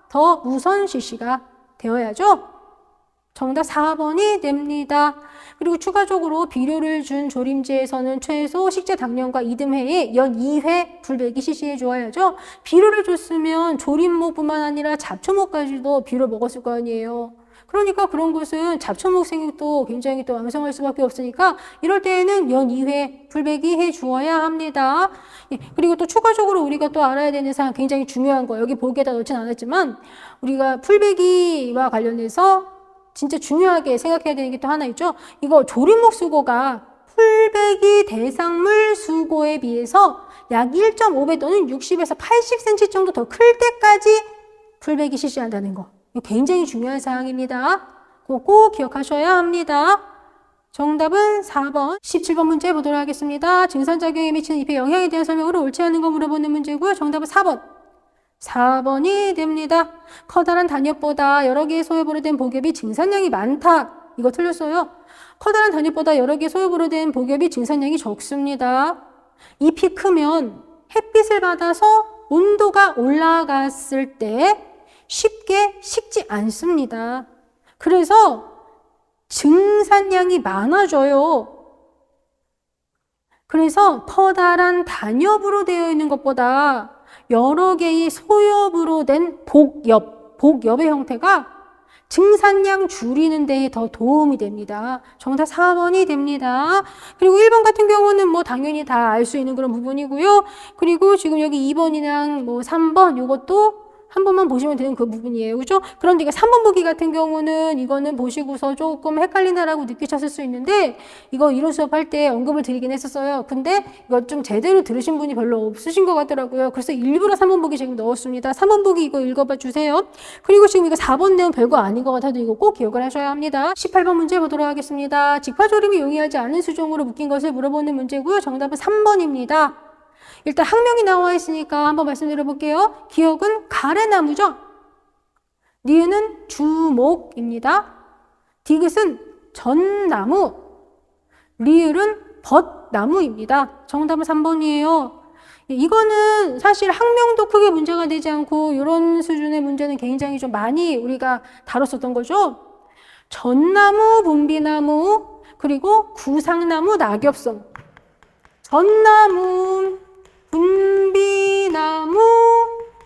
더 우선 실시가 되어야죠. 정답 4번이 됩니다. 그리고 추가적으로 비료를 준 조림지에서는 최소 식재 당년과 이듬해에 연 2회 불배기 실시해 주어야죠. 비료를 줬으면 조림목뿐만 아니라 잡초목까지도 비료 먹었을 거 아니에요. 그러니까 그런 것은 잡초목 생육도 굉장히 또 왕성할 수밖에 없으니까 이럴 때에는 연 2회 불배기 해 주어야 합니다. 예, 그리고 또 추가적으로 우리가 또 알아야 되는 사항 굉장히 중요한 거 여기 보기에다 넣진 않았지만 우리가 풀배기와 관련해서 진짜 중요하게 생각해야 되는 게 또 하나 있죠. 이거 조림목 수고가 풀배기 대상물 수고에 비해서 약 1.5배 또는 60에서 80cm 정도 더 클 때까지 풀배기 실시한다는 거. 이거 굉장히 중요한 사항입니다. 그거 꼭 기억하셔야 합니다. 정답은 4번. 17번 문제 보도록 하겠습니다. 증산작용에 미치는 잎의 영향에 대한 설명으로 옳지 않은 거 물어보는 문제고요. 정답은 4번이 됩니다. 커다란 단엽보다 여러 개의 소엽으로 된 복엽이 증산량이 많다. 이거 틀렸어요. 커다란 단엽보다 여러 개의 소엽으로 된 복엽이 증산량이 적습니다. 잎이 크면 햇빛을 받아서 온도가 올라갔을 때 쉽게 식지 않습니다. 그래서 증산량이 많아져요. 그래서 커다란 단엽으로 되어 있는 것보다 여러 개의 소엽으로 된 복엽의 형태가 증산량 줄이는 데에 더 도움이 됩니다. 정답 4번이 됩니다. 그리고 1번 같은 경우는 뭐 당연히 다 알 수 있는 그런 부분이고요. 그리고 지금 여기 2번이랑 뭐 3번 요것도 한 번만 보시면 되는 그 부분이에요. 그죠? 그런데 이거 3번 보기 같은 경우는 이거는 보시고서 조금 헷갈린다라고 느끼셨을 수 있는데 이거 이론 수업할 때 언급을 드리긴 했었어요. 근데 이거 좀 제대로 들으신 분이 별로 없으신 것 같더라고요. 그래서 일부러 3번 보기 지금 넣었습니다. 3번 보기 이거 읽어봐 주세요. 그리고 지금 이거 4번 내용 별거 아닌 것 같아도 이거 꼭 기억을 하셔야 합니다. 18번 문제 보도록 하겠습니다. 직파조림이 용이하지 않은 수종으로 묶인 것을 물어보는 문제고요. 정답은 3번입니다. 일단 학명이 나와 있으니까 한번 말씀드려 볼게요. 기억은 가래나무죠. 니은은 주목입니다. 디귿은 전나무, 리을은 벚나무입니다. 정답은 3번이에요. 이거는 사실 학명도 크게 문제가 되지 않고 이런 수준의 문제는 굉장히 좀 많이 우리가 다뤘었던 거죠. 전나무, 분비나무, 그리고 구상나무, 낙엽송. 전나무, 분비나무,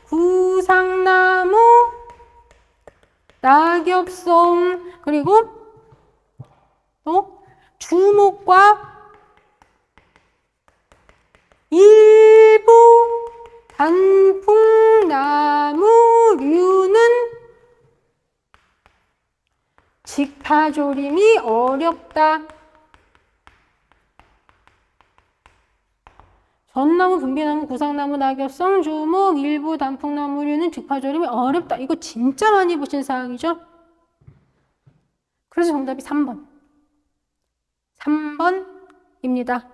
구상나무, 낙엽송, 그리고 또 주목과 일부 단풍나무류는 직파조림이 어렵다. 전나무, 분비나무, 구상나무, 낙엽성, 주목, 일부 단풍나무류는 직파조림이 어렵다. 이거 진짜 많이 보신 사항이죠? 그래서 정답이 3번. 3번입니다.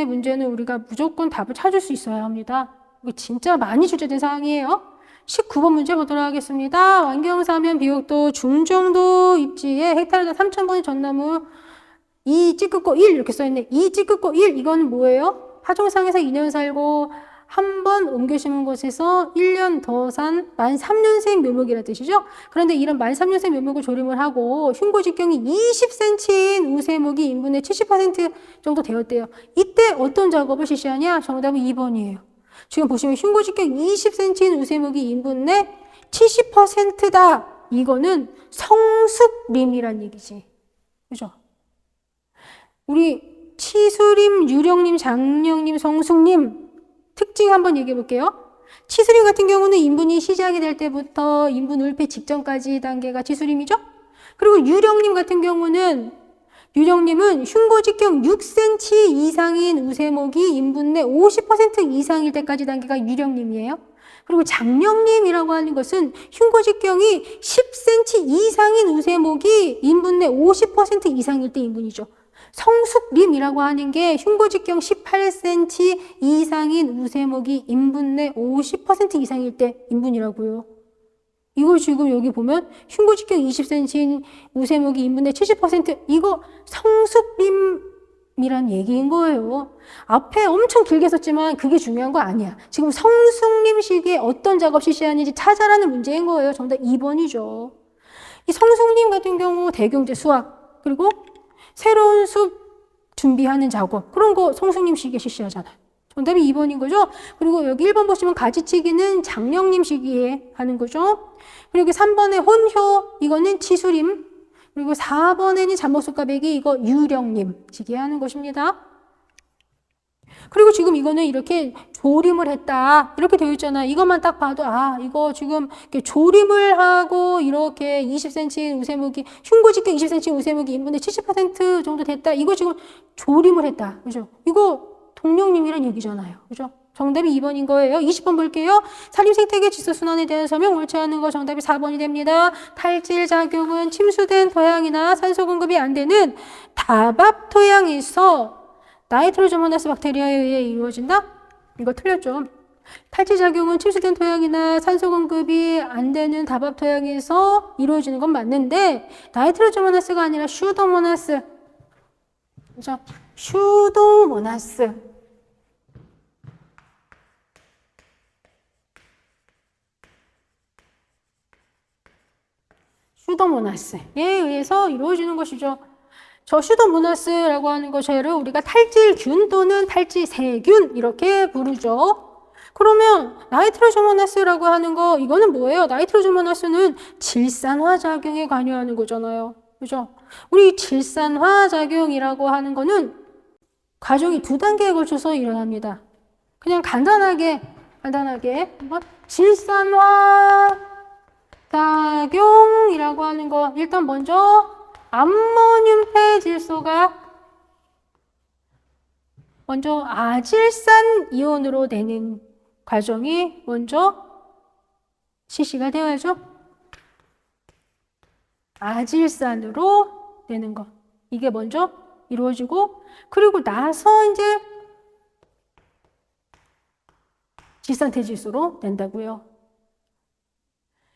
수준의 문제는 우리가 무조건 답을 찾을 수 있어야 합니다. 이거 진짜 많이 출제된 사항이에요. 19번 문제 보도록 하겠습니다. 완경사면 비옥도 중정도 입지에 헥타르당 3,000번의 전나무 2 찌끄고 1 이렇게 써있네. 2 찌끄고 1 이건 뭐예요? 하종상에서 2년 살고 한 번 옮겨 심은 곳에서 1년 더 산 만 3년생 묘목이라는 뜻이죠. 그런데 이런 만 3년생 묘목을 조림을 하고 흉고직경이 20cm인 우세목이 인분의 70% 정도 되었대요. 이때 어떤 작업을 실시하냐? 정답은 2번이에요. 지금 보시면 흉고직경 20cm인 우세목이 인분의 70%다. 이거는 성숙림이란 얘기지. 그죠? 우리 치수림, 유령림, 장령림, 성숙림 특징 한번 얘기해 볼게요. 치수림 같은 경우는 인분이 시작이 될 때부터 인분 울패 직전까지 단계가 치수림이죠. 그리고 유령림 같은 경우는 유령림은 흉고직경 6cm 이상인 우세목이 인분 내 50% 이상일 때까지 단계가 유령림이에요. 그리고 장령림이라고 하는 것은 흉고직경이 10cm 이상인 우세목이 인분 내 50% 이상일 때 인분이죠. 성숙림이라고 하는 게 흉고직경 18cm 이상인 우세목이 인분 내 50% 이상일 때 인분이라고요. 이걸 지금 여기 보면 흉고직경 20cm인 우세목이 인분 내 70% 이거 성숙림이란 얘기인 거예요. 앞에 엄청 길게 썼지만 그게 중요한 거 아니야. 지금 성숙림 시기에 어떤 작업 실시하는지 찾아라는 문제인 거예요. 정답 2번이죠. 이 성숙림 같은 경우 대경제 수학 그리고 새로운 숲 준비하는 작업 그런 거 성숙림 시기에 실시하잖아요. 정답이 2번인 거죠. 그리고 여기 1번 보시면 가지치기는 장령림 시기에 하는 거죠. 그리고 3번에 혼효 이거는 치수림 그리고 4번에는 잠목수가배기 이거 유령림 시기에 하는 것입니다. 그리고 지금 이거는 이렇게 조림을 했다 이렇게 되어 있잖아. 이것만 딱 봐도 아 이거 지금 이렇게 조림을 하고 이렇게 20cm 우세목이 흉고직경 20cm 우세목이 인분의 70% 정도 됐다. 이거 지금 조림을 했다. 그죠? 이거 동령림이란 얘기잖아요. 그죠? 정답이 2번인 거예요. 20번 볼게요. 산림 생태계 질소 순환에 대한 설명 옳지 않은 거 정답이 4번이 됩니다. 탈질 작용은 침수된 토양이나 산소 공급이 안 되는 다밥 토양에서 나이트로조모나스 박테리아에 의해 이루어진다? 이거 틀렸죠. 탈취작용은 침수된 토양이나 산소 공급이 안 되는 다밥 토양에서 이루어지는 건 맞는데 나이트로조모나스가 아니라 슈도모나스. 그죠? 슈도모나스. 슈도모나스에 의해서 이루어지는 것이죠. 저 슈도모나스라고 하는 것을 우리가 탈질균 또는 탈지세균 이렇게 부르죠. 그러면 나이트로조모나스라고 하는 거 이거는 뭐예요? 나이트로조모나스는 질산화 작용에 관여하는 거잖아요. 그죠? 우리 질산화 작용이라고 하는 거는 과정이 2단계에 걸쳐서 일어납니다. 그냥 간단하게 질산화 작용이라고 하는 거 일단 먼저 암모늄 폐질소가 먼저 아질산 이온으로 되는 과정이 먼저 실시가 되어야죠. 아질산으로 되는 거. 이게 먼저 이루어지고 그리고 나서 이제 질산퇴질소로 된다고요.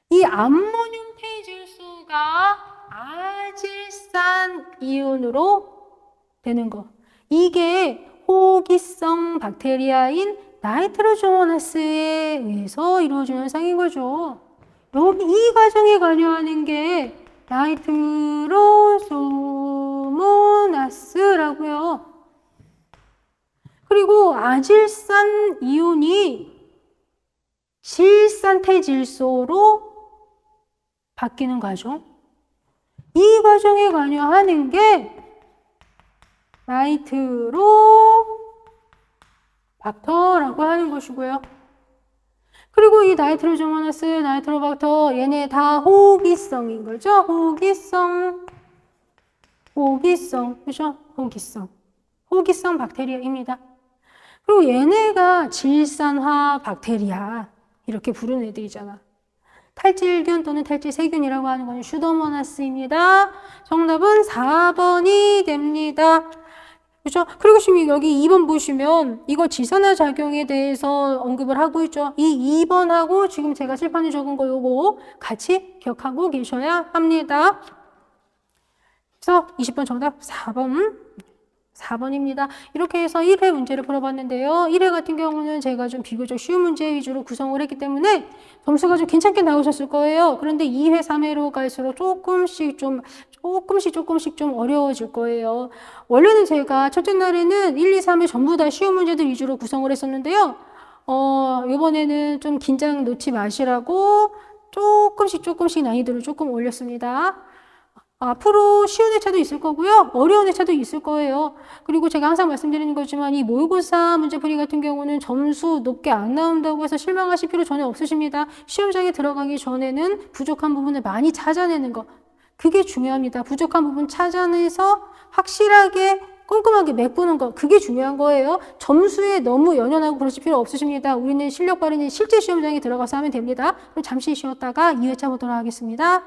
이 암모늄 폐질소가 아질산 이온으로 되는 거. 이게 호기성 박테리아인 나이트로조모나스에 의해서 이루어지는 현상인 거죠. 여기 이 과정에 관여하는 게 나이트로조모나스라고요. 그리고 아질산 이온이 질산퇴질소로 바뀌는 과정. 이 과정에 관여하는 게 나이트로박터라고 하는 것이고요. 그리고 이 나이트로조모나스, 나이트로박터 얘네 다 호기성인 거죠. 호기성, 그죠? 호기성 박테리아입니다. 그리고 얘네가 질산화 박테리아 이렇게 부르는 애들이잖아. 탈질균 또는 탈질세균이라고 하는 건 슈도모나스입니다. 정답은 4번이 됩니다. 그렇죠? 그리고 지금 여기 2번 보시면 이거 지산화 작용에 대해서 언급을 하고 있죠. 이 2번하고 지금 제가 칠판에 적은 거 요거 같이 기억하고 계셔야 합니다. 그래서 20번 정답 4번입니다. 이렇게 해서 1회 문제를 풀어봤는데요. 1회 같은 경우는 제가 좀 비교적 쉬운 문제 위주로 구성을 했기 때문에 점수가 좀 괜찮게 나오셨을 거예요. 그런데 2회, 3회로 갈수록 조금씩 좀 어려워질 거예요. 원래는 제가 첫째 날에는 1, 2, 3회 전부 다 쉬운 문제들 위주로 구성을 했었는데요. 이번에는 좀 긴장 놓지 마시라고 조금씩 난이도를 조금 올렸습니다. 앞으로 쉬운 회차도 있을 거고요. 어려운 회차도 있을 거예요. 그리고 제가 항상 말씀드리는 거지만 이 모의고사 문제풀이 같은 경우는 점수 높게 안 나온다고 해서 실망하실 필요 전혀 없으십니다. 시험장에 들어가기 전에는 부족한 부분을 많이 찾아내는 거. 그게 중요합니다. 부족한 부분 찾아내서 확실하게 꼼꼼하게 메꾸는 거. 그게 중요한 거예요. 점수에 너무 연연하고 그러실 필요 없으십니다. 우리는 실력 발휘는 실제 시험장에 들어가서 하면 됩니다. 그럼 잠시 쉬었다가 2회차 보도록 하겠습니다.